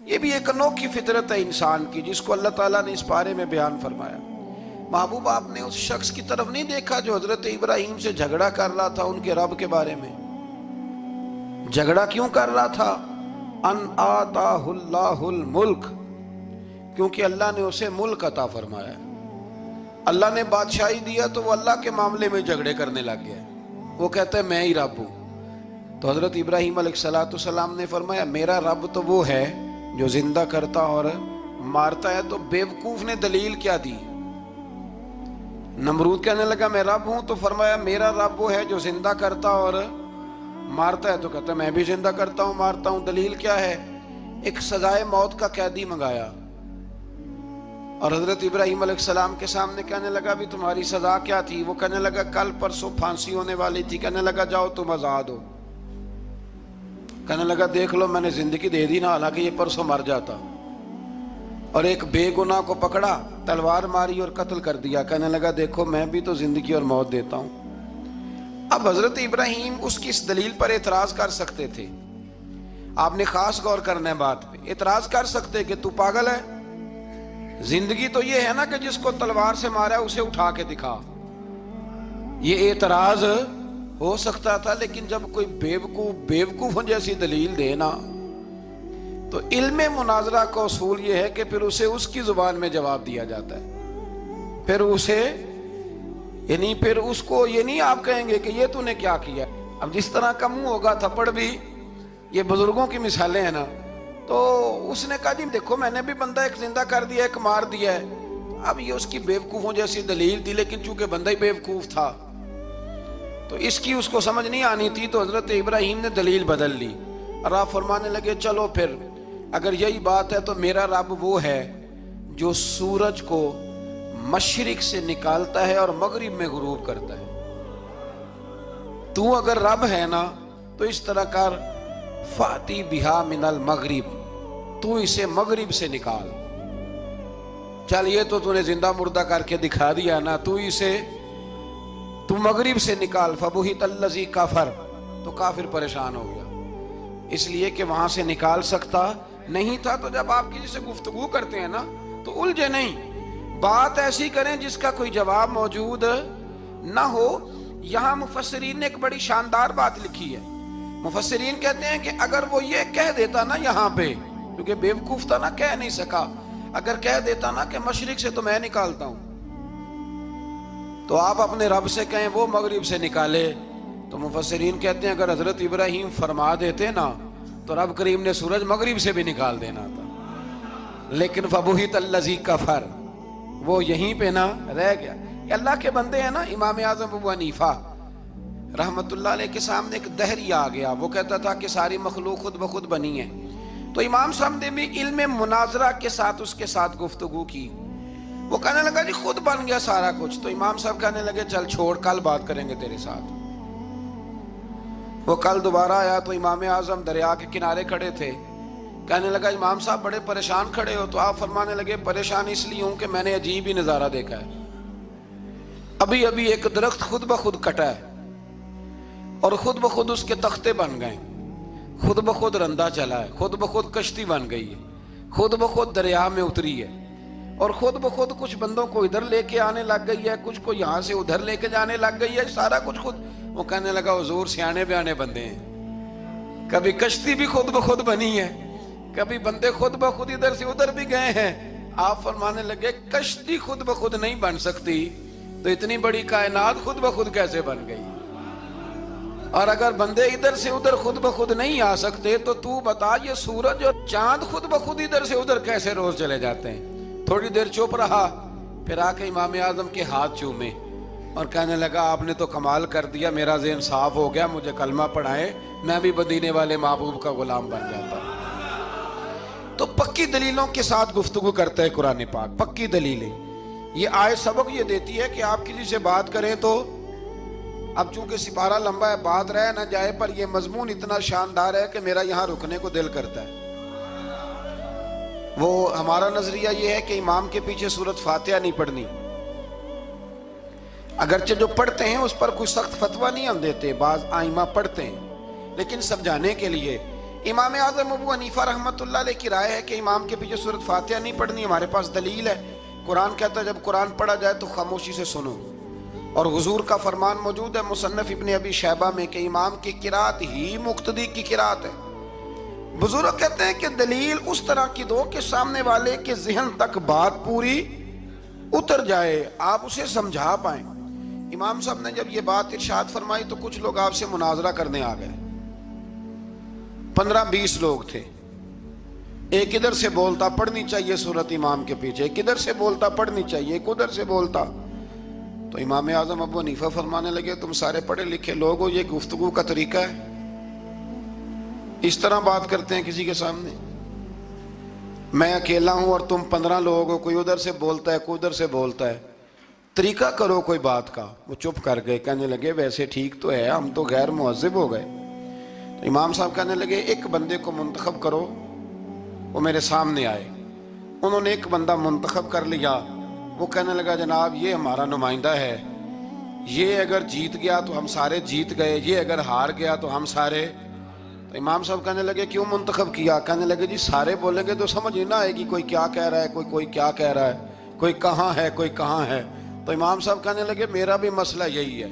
یہ بھی ایک انوکھی فطرت ہے انسان کی جس کو اللہ تعالیٰ نے اس بارے میں بیان فرمایا۔ محبوب آپ نے اس شخص کی طرف نہیں دیکھا جو حضرت ابراہیم سے جھگڑا کر رہا تھا ان کے رب کے بارے میں؟ جھگڑا کیوں کر رہا تھا؟ ان آتاہ اللہ الملک، کیونکہ اللہ نے اسے ملک عطا فرمایا۔ اللہ نے بادشاہی دیا تو وہ اللہ کے معاملے میں جھگڑے کرنے لگ گیا، وہ کہتا ہے میں ہی رب ہوں۔ تو حضرت ابراہیم علیہ السلام نے فرمایا میرا رب تو وہ ہے جو زندہ کرتا اور مارتا ہے۔ تو بیوقوف نے دلیل کیا دی؟ نمرود کہنے لگا میں رب ہوں، تو فرمایا میرا رب وہ ہے جو زندہ کرتا اور مارتا ہے۔ تو کہتا ہے میں بھی زندہ کرتا ہوں مارتا ہوں، دلیل کیا ہے؟ ایک سزائے موت کا قیدی منگایا، اور حضرت ابراہیم علیہ السلام کے سامنے کہنے لگا بھی تمہاری سزا کیا تھی؟ وہ کہنے لگا کل پرسوں پھانسی ہونے والی تھی۔ کہنے لگا جاؤ تم آزاد ہو۔ کہنے لگا دیکھ لو میں نے زندگی دے دی نا، حالانکہ یہ پرسوں مر جاتا۔ اور ایک بے گناہ کو پکڑا، تلوار ماری اور قتل کر دیا۔ کہنے لگا دیکھو میں بھی تو زندگی اور موت دیتا ہوں۔ اب حضرت ابراہیم اس کی اس دلیل پر اعتراض کر سکتے تھے، آپ نے خاص غور کرنا ہے بات پہ۔ اعتراض کر سکتے کہ تو پاگل ہے، زندگی تو یہ ہے نا کہ جس کو تلوار سے مارا اسے اٹھا کے دکھا، یہ اعتراض ہو سکتا تھا۔ لیکن جب کوئی بیوقوفوں جیسی دلیل دے نا، تو علم مناظرہ کا اصول یہ ہے کہ پھر اسے اس کی زبان میں جواب دیا جاتا ہے۔ پھر اسے پھر اس کو یہ نہیں آپ کہیں گے کہ یہ تو نے کیا کیا۔ اب جس طرح کا منہ ہوگا تھپڑ بھی، یہ بزرگوں کی مثالیں ہیں نا، تو اس نے کہا جی دیکھو میں نے بھی بندہ ایک زندہ کر دیا ایک مار دیا ہے۔ اب یہ اس کی بیوقوفوں جیسی دلیل دی، لیکن چونکہ بندہ ہی بیوقوف تھا تو اس کی اس کو سمجھ نہیں آنی تھی، تو حضرت ابراہیم نے دلیل بدل لی اور آپ فرمانے لگے چلو پھر اگر یہی بات ہے تو میرا رب وہ ہے جو سورج کو مشرق سے نکالتا ہے اور مغرب میں غروب کرتا ہے۔ تو اگر رب ہے نا تو اس طرح کر فاتی بہا من المغرب، تو اسے مغرب سے نکال۔ چل یہ تو نے زندہ مردہ کر کے دکھا دیا نا، تو مغرب سے نکال۔ فبہت الذی کفر، تو کافر پریشان ہو گیا، اس لیے کہ وہاں سے نکال سکتا نہیں تھا۔ تو جب آپ کسی سے گفتگو کرتے ہیں نا تو الجھے نہیں، بات ایسی کریں جس کا کوئی جواب موجود نہ ہو۔ یہاں مفسرین نے ایک بڑی شاندار بات لکھی ہے۔ مفسرین کہتے ہیں کہ اگر وہ یہ کہہ دیتا نا یہاں پہ، کیونکہ بیوقوف تھا نا کہہ نہیں سکا، اگر کہہ دیتا نا کہ مشرق سے تو میں نکالتا ہوں، تو آپ اپنے رب سے کہیں وہ مغرب سے نکالے، تو مفسرین کہتے ہیں اگر حضرت ابراہیم فرما دیتے نا تو رب کریم نے سورج مغرب سے بھی نکال دینا تھا، لیکن فبہت الذی کفر، وہ یہیں پہ نہ رہ گیا۔ یہ اللہ کے بندے ہیں نا۔ امام اعظم ابو حنیفہ رحمت اللہ علیہ کے سامنے ایک دہری آ گیا، وہ کہتا تھا کہ ساری مخلوق خود بخود بنی ہے۔ تو امام صاحب نے بھی علم مناظرہ کے ساتھ اس کے ساتھ گفتگو کی، وہ کہنے لگا جی خود بن گیا سارا کچھ۔ تو امام صاحب کہنے لگے چل چھوڑ، کل بات کریں گے تیرے ساتھ۔ وہ کل دوبارہ آیا تو امام اعظم دریا کے کنارے کھڑے تھے، کہنے لگا امام صاحب بڑے پریشان کھڑے ہو؟ تو آپ فرمانے لگے پریشان اس لیے ہوں کہ میں نے عجیب ہی نظارہ دیکھا ہے۔ ابھی ابھی ایک درخت خود بخود کٹا ہے اور خود بخود اس کے تختے بن گئے، خود بخود رندا چلا ہے، خود بخود کشتی بن گئی ہے، خود بخود دریا میں اتری ہے، اور خود بخود کچھ بندوں کو ادھر لے کے آنے لگ گئی ہے، کچھ کو یہاں سے ادھر لے کے جانے لگ گئی ہے، سارا کچھ خود۔ وہ کہنے لگا حضور سیانے بیانے بندے ہیں، کبھی کشتی بھی خود بخود بنی ہے، کبھی بندے خود بخود ادھر سے ادھر بھی گئے ہیں۔ آپ فرمانے لگے کشتی خود بخود نہیں بن سکتی تو اتنی بڑی کائنات خود بخود کیسے بن گئی؟ اور اگر بندے ادھر سے ادھر خود بخود نہیں آ سکتے تو بتا یہ سورج اور چاند خود بخود ادھر سے ادھر کیسے روز چلے جاتے ہیں؟ تھوڑی دیر چپ رہا، پھر آ کے امام اعظم کے ہاتھ چومے اور کہنے لگا آپ نے تو کمال کر دیا، میرا ذہن صاف ہو گیا، مجھے کلمہ پڑھائے، میں بھی مدینے والے محبوب کا غلام بن جاتا ہوں۔ تو پکی دلیلوں کے ساتھ گفتگو کرتا ہے قرآن پاک، پکی دلیلیں۔ یہ آیت سبق یہ دیتی ہے کہ آپ کسی سے بات کریں تو اب چونکہ سپارہ لمبا ہے بات رہ نہ جائے، پر یہ مضمون اتنا شاندار ہے کہ میرا یہاں رکنے کو دل کرتا ہے۔ وہ ہمارا نظریہ یہ ہے کہ امام کے پیچھے سورۃ فاتحہ نہیں پڑھنی، اگرچہ جو پڑھتے ہیں اس پر کوئی سخت فتویٰ نہیں ہم دیتے، بعض آئمہ پڑھتے ہیں، لیکن سمجھانے کے لیے امام اعظم ابو حنیفہ رحمۃ اللہ علیہ کی رائے ہے کہ امام کے پیچھے سورۃ فاتحہ نہیں پڑھنی. ہمارے پاس دلیل ہے, قرآن کہتا ہے جب قرآن پڑھا جائے تو خاموشی سے سنو, اور حضور کا فرمان موجود ہے مصنف ابن ابی شیبہ میں کہ امام کی قرات ہی مقتدی کی قرات ہے. بزرگ کہتے ہیں کہ دلیل اس طرح کی دو کہ سامنے والے کے ذہن تک بات پوری اتر جائے, آپ اسے سمجھا پائیں. امام صاحب نے جب یہ بات ارشاد فرمائی تو کچھ لوگ آپ سے مناظرہ کرنے آ گئے. 15-20 لوگ تھے. ایک ادھر سے بولتا پڑھنی چاہیے سورت امام کے پیچھے, ایک ادھر سے بولتا پڑھنی چاہیے, ایک ادھر سے بولتا. تو امام اعظم ابو حنیفہ فرمانے لگے تم سارے پڑھے لکھے لوگ ہو, یہ گفتگو کا طریقہ ہے؟ اس طرح بات کرتے ہیں کسی کے سامنے؟ میں اکیلا ہوں اور تم 15 لوگ ہو, کوئی ادھر سے بولتا ہے کوئی ادھر سے بولتا ہے, طریقہ کرو کوئی بات کا. وہ چپ کر گئے, کہنے لگے ویسے ٹھیک تو ہے, ہم تو غیر مہذب ہو گئے. تو امام صاحب کہنے لگے ایک بندے کو منتخب کرو. وہ میرے سامنے آئے, انہوں نے ایک بندہ منتخب کر لیا. وہ کہنے لگا جناب یہ ہمارا نمائندہ ہے, یہ اگر جیت گیا تو ہم سارے جیت گئے, یہ اگر ہار گیا تو ہم سارے. تو امام صاحب کہنے لگے کیوں منتخب کیا؟ کہنے لگے جی سارے بولیں گے تو سمجھ نہ آئے گی کوئی کیا کہہ رہا ہے, کوئی کیا کہہ رہا ہے, کوئی کہاں ہے کوئی کہاں ہے. تو امام صاحب کہنے لگے میرا بھی مسئلہ یہی ہے,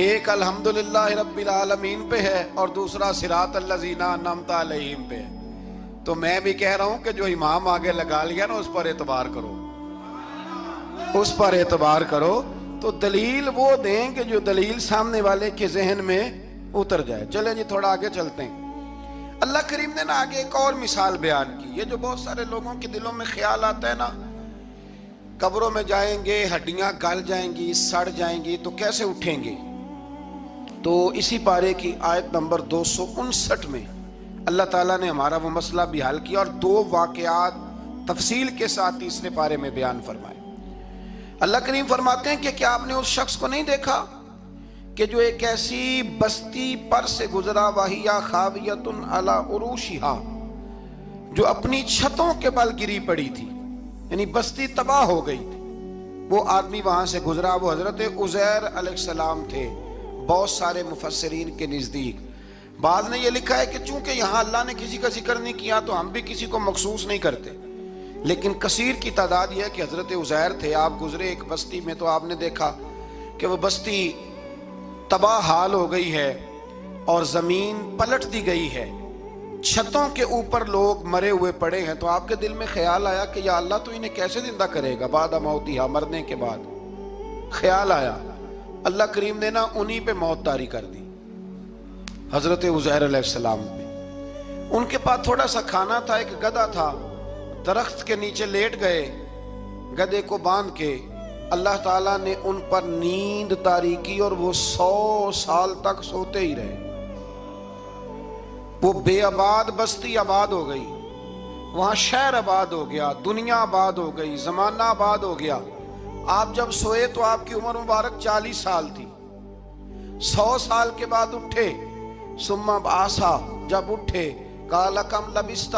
ایک الحمدللہ رب العالمین پہ ہے اور دوسرا صراط الذین انعمت علیہم پہ ہے. تو میں بھی کہہ رہا ہوں کہ جو امام آگے لگا لیا نا اس پر اعتبار کرو, اس پر اعتبار کرو. تو دلیل وہ دیں کہ جو دلیل سامنے والے کے ذہن میں اتر جائے. چلیں جی تھوڑا آگے چلتے ہیں. اللہ کریم نے نا آگے ایک اور مثال بیان کی. یہ جو بہت سارے لوگوں کے دلوں میں خیال آتا ہے نا, قبروں میں جائیں گے ہڈیاں گل جائیں گی سڑ جائیں گی تو کیسے اٹھیں گے. تو اسی پارے کی آیت نمبر 259 میں اللہ تعالیٰ نے ہمارا وہ مسئلہ بھی حل کیا اور 2 واقعات تفصیل کے ساتھ تیسرے پارے میں بیان فرمائے. اللہ کریم فرماتے ہیں کہ کیا آپ نے اس شخص کو نہیں دیکھا کہ جو ایک ایسی بستی پر سے گزرا وَهِيَ خَاوِيَةٌ عَلَىٰ عُرُوشِهَا, جو اپنی چھتوں کے بل گری پڑی تھی, یعنی بستی تباہ ہو گئی تھی. وہ آدمی وہاں سے گزرا, وہ حضرت عزیر علیہ السلام تھے. بہت سارے مفسرین کے نزدیک بعض نے یہ لکھا ہے کہ چونکہ یہاں اللہ نے کسی کا ذکر نہیں کیا تو ہم بھی کسی کو مخصوص نہیں کرتے, لیکن کثیر کی تعداد یہ ہے کہ حضرت عزیر تھے. آپ گزرے ایک بستی میں تو آپ نے دیکھا کہ وہ بستی تباہ حال ہو گئی ہے اور زمین پلٹ دی گئی ہے, چھتوں کے اوپر لوگ مرے ہوئے پڑے ہیں. تو آپ کے دل میں خیال آیا کہ یا اللہ تو انہیں کیسے زندہ کرے گا بعد موتہا, مرنے کے بعد. خیال آیا, اللہ کریم نے نا انہی پہ موت طاری کر دی, حضرت عزیر علیہ السلام پہ. ان کے پاس تھوڑا سا کھانا تھا, ایک گدھا تھا, درخت کے نیچے لیٹ گئے, گدھے کو باندھ کے اللہ تعالیٰ نے ان پر نیند طاری کی اور وہ 100 سال تک سوتے ہی رہے. وہ بے آباد بستی آباد ہو گئی, وہاں شہر آباد ہو گیا, دنیا آباد ہو گئی, زمانہ آباد ہو گیا. آپ جب سوئے تو آپ کی عمر مبارک 40 سال تھی. 100 سال کے بعد اٹھے, ثم بعثا, جب اٹھے قال کم لبثت,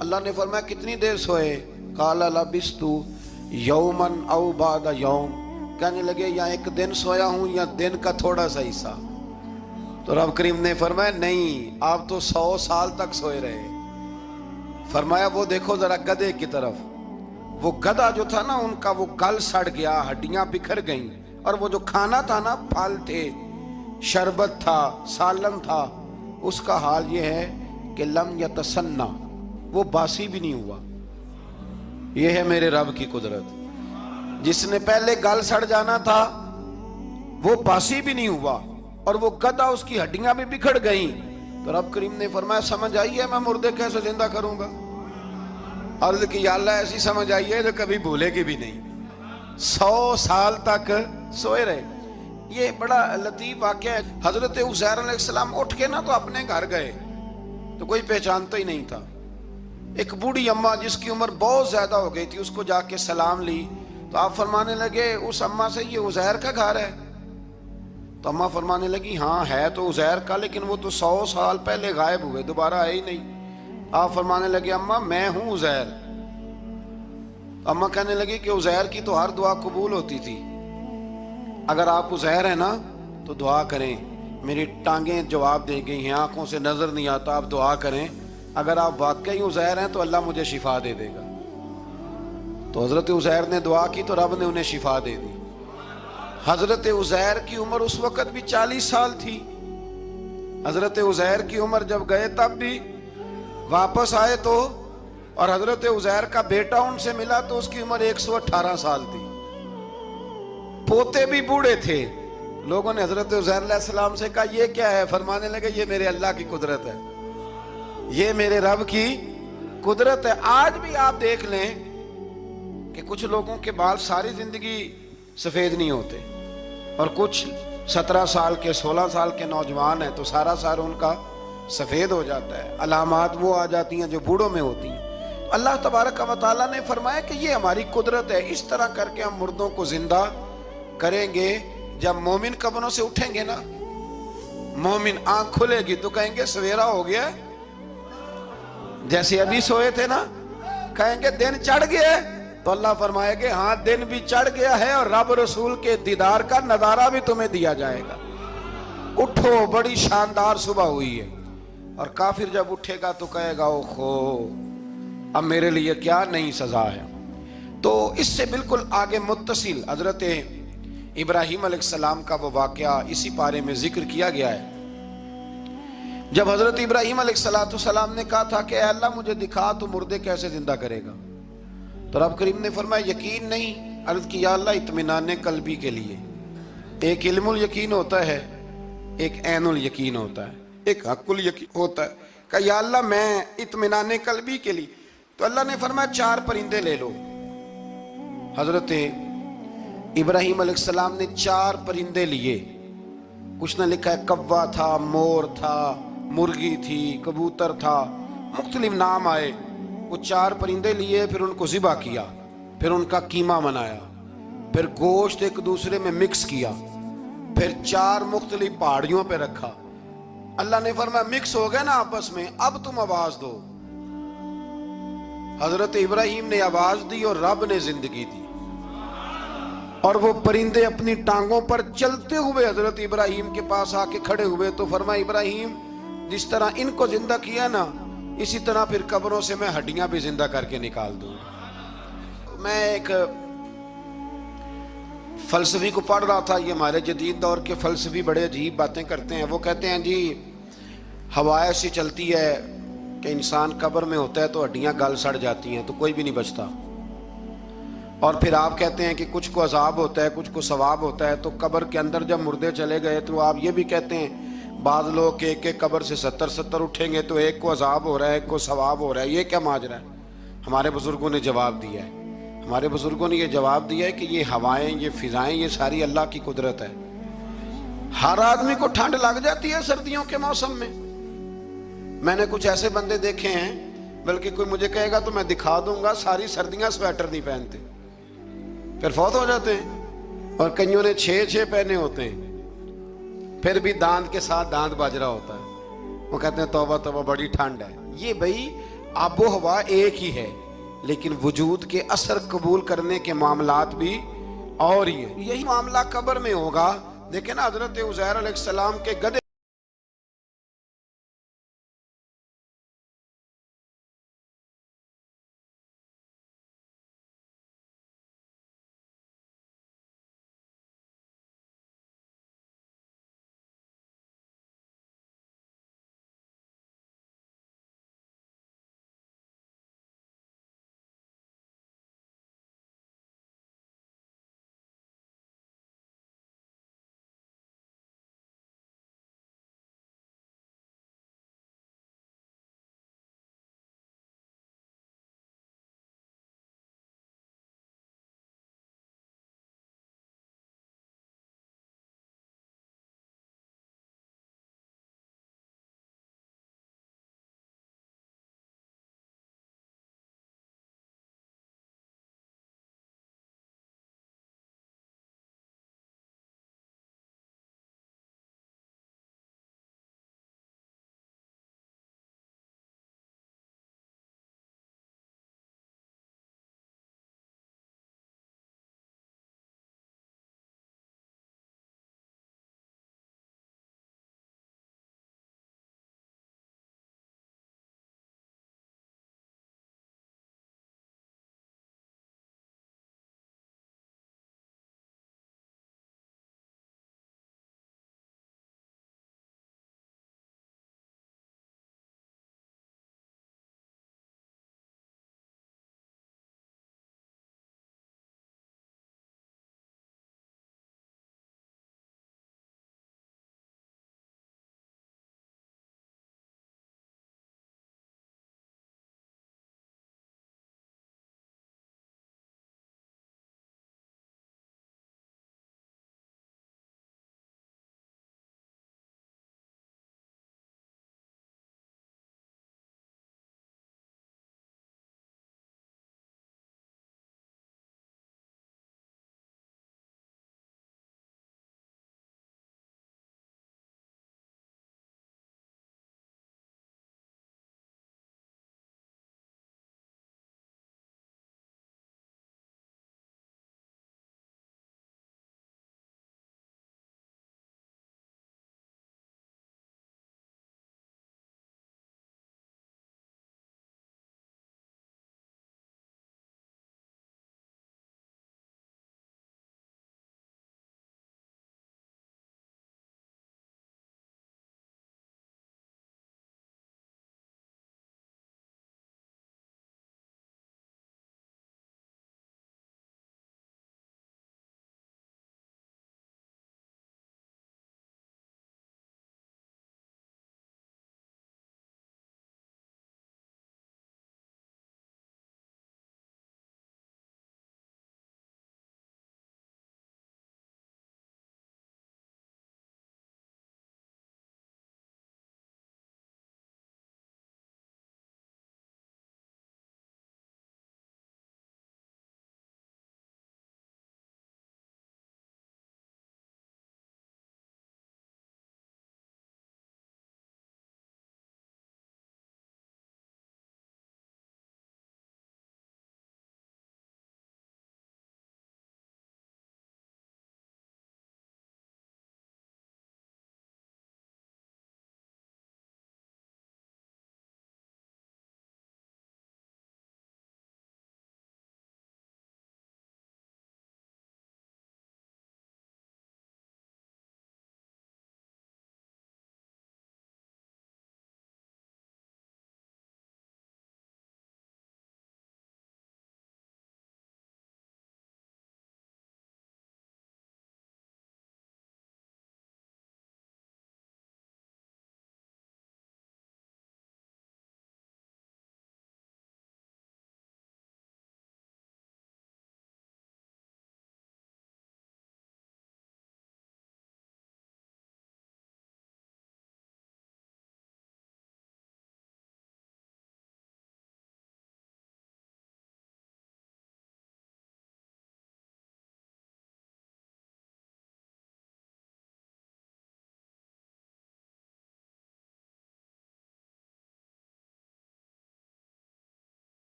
اللہ نے فرمایا کتنی دیر سوئے؟ قال لبثت یومن او بعد یوم, کہنے لگے یا ایک دن سویا ہوں یا دن کا تھوڑا سا حصہ. تو رب کریم نے فرمایا نہیں, آپ تو 100 سال تک سوئے رہے. فرمایا وہ دیکھو ذرا گدھے کی طرف, وہ گدھا جو تھا نا ان کا وہ گل سڑ گیا, ہڈیاں بکھر گئیں, اور وہ جو کھانا تھا نا پھل تھے, شربت تھا, سالن تھا, اس کا حال یہ ہے کہ لم یتسنہ, وہ باسی بھی نہیں ہوا. یہ ہے میرے رب کی قدرت. جس نے پہلے گل سڑ جانا تھا وہ باسی بھی نہیں ہوا, اور وہ گدھا اس کی ہڈیاں بھی بکھڑ گئیں. تو رب کریم نے فرمایا سمجھ آئی ہے میں مردے کیسے زندہ کروں گا؟ عرض کی یا اللہ ایسی سمجھ آئی ہے جو کبھی بھولے گی بھی نہیں. 100 سال تک سوئے رہے. یہ بڑا لطیف واقعہ ہے. حضرت عزیر علیہ السلام اٹھ کے نا تو اپنے گھر گئے تو کوئی پہچانتا ہی نہیں تھا. ایک بوڑھی اماں جس کی عمر بہت زیادہ ہو گئی تھی اس کو جا کے سلام لی. تو آپ فرمانے لگے اس اماں سے یہ عزیر کا گھر ہے؟ تو اماں فرمانے لگی ہاں ہے تو عزیر کا, لیکن وہ تو 100 سال پہلے غائب ہوئے, دوبارہ آئے ہی نہیں. آپ فرمانے لگے اماں میں ہوں عزیر. اماں کہنے لگی کہ عزیر کی تو ہر دعا قبول ہوتی تھی, اگر آپ عزیر ہیں نا تو دعا کریں میری ٹانگیں جواب دے گئی ہیں, آنکھوں سے نظر نہیں آتا, آپ دعا کریں, اگر آپ واقعی عزیر ہیں تو اللہ مجھے شفا دے دے گا. تو حضرت عزیر نے دعا کی تو رب نے انہیں شفا دے دی. حضرت عزیر کی عمر اس وقت بھی 40 سال تھی. حضرت عزیر کی عمر جب گئے تب بھی, واپس آئے تو, اور حضرت عزیر کا بیٹا ان سے ملا تو اس کی عمر 118 سال تھی. پوتے بھی بوڑھے تھے. لوگوں نے حضرت عزیر علیہ السلام سے کہا یہ کیا ہے؟ فرمانے لگے یہ میرے اللہ کی قدرت ہے, یہ میرے رب کی قدرت ہے. آج بھی آپ دیکھ لیں کہ کچھ لوگوں کے بال ساری زندگی سفید نہیں ہوتے, اور کچھ 17 سال کے 16 سال کے نوجوان ہیں تو سارا سار ان کا سفید ہو جاتا ہے. علامات وہ آ جاتی ہیں جو بوڑھوں میں ہوتی ہیں. اللہ تبارک و تعالیٰ نے فرمایا کہ یہ ہماری قدرت ہے. اس طرح کر کے ہم مردوں کو زندہ کریں گے. جب مومن قبروں سے اٹھیں گے نا, مومن آنکھ کھلے گی تو کہیں گے سویرا ہو گیا, جیسے ابھی سوئے تھے نا, کہیں گے دن چڑھ گیا. تو اللہ فرمائے گے ہاں دن بھی چڑھ گیا ہے, اور رب رسول کے دیدار کا نظارہ بھی تمہیں دیا جائے گا. اٹھو, بڑی شاندار صبح ہوئی ہے. اور کافر جب اٹھے گا تو کہے گا اوہو اب میرے لیے کیا نئی سزا ہے. تو اس سے بالکل آگے متصل حضرت ابراہیم علیہ السلام کا وہ واقعہ اسی پارے میں ذکر کیا گیا ہے. جب حضرت ابراہیم علیہ السلام نے کہا تھا کہ اے اللہ مجھے دکھا تو مردے کیسے زندہ کرے گا, تو رب کریم نے فرمایا یقین نہیں. عرض کی یا اللہ اطمینان قلبی کے لیے. ایک علم الیقین ہوتا ہے, ایک عین الیقین ہوتا ہے, ایک حق الیقین ہوتا ہے. کہ یا اللہ میں اطمینان قلبی کے لیے. تو اللہ نے فرمایا 4 پرندے لے لو. حضرت ابراہیم علیہ السلام نے 4 پرندے لیے. کچھ نے لکھا ہے کوا تھا, مور تھا, مرغی تھی, کبوتر تھا, مختلف نام آئے. وہ 4 پرندے لیے, پھر ان کو ذبح کیا, پھر ان کا قیمہ بنایا, پھر گوشت ایک دوسرے میں مکس کیا, پھر 4 مختلف پہاڑیوں پہ رکھا. اللہ نے فرمایا مکس ہو گئے نا آپس میں, اب تم آواز دو. حضرت ابراہیم نے آواز دی اور رب نے زندگی دی, اور وہ پرندے اپنی ٹانگوں پر چلتے ہوئے حضرت ابراہیم کے پاس آ کے کھڑے ہوئے. تو فرمایا ابراہیم جس طرح ان کو زندہ کیا نا, اسی طرح پھر قبروں سے میں ہڈیاں بھی زندہ کر کے نکال دوں. میں ایک فلسفی کو پڑھ رہا تھا. یہ ہمارے جدید دور کے فلسفی بڑے عجیب باتیں کرتے ہیں. وہ کہتے ہیں جی ہوا ایسی چلتی ہے کہ انسان قبر میں ہوتا ہے تو ہڈیاں گل سڑ جاتی ہیں تو کوئی بھی نہیں بچتا. اور پھر آپ کہتے ہیں کہ کچھ کو عذاب ہوتا ہے, کچھ کو ثواب ہوتا ہے. تو قبر کے اندر جب مردے چلے گئے تو آپ یہ بھی کہتے ہیں بعض لوگ ایک ایک قبر سے 70 اٹھیں گے تو ایک کو عذاب ہو رہا ہے, ایک کو ثواب ہو رہا ہے. یہ کیا ماجرا ہے؟ ہمارے بزرگوں نے جواب دیا ہے. ہمارے بزرگوں نے یہ جواب دیا ہے کہ یہ ہوائیں, یہ فضائیں, یہ ساری اللہ کی قدرت ہے. ہر آدمی کو ٹھنڈ لگ جاتی ہے سردیوں کے موسم میں. میں نے کچھ ایسے بندے دیکھے ہیں, بلکہ کوئی مجھے کہے گا تو میں دکھا دوں گا, ساری سردیاں سویٹر نہیں پہنتے, پھر فوت ہو جاتے ہیں. اور کئیوں نے 6 پہنے ہوتے ہیں, پھر بھی دانت کے ساتھ دانت بج رہا ہوتا ہے. وہ کہتے ہیں توبہ توبہ بڑی ٹھنڈ ہے. یہ بھائی آب و ہوا ایک ہی ہے, لیکن وجود کے اثر قبول کرنے کے معاملات بھی اور ہی ہیں. یہی معاملہ قبر میں ہوگا. دیکھیں نا حضرت عزیر علیہ السلام کے گدھے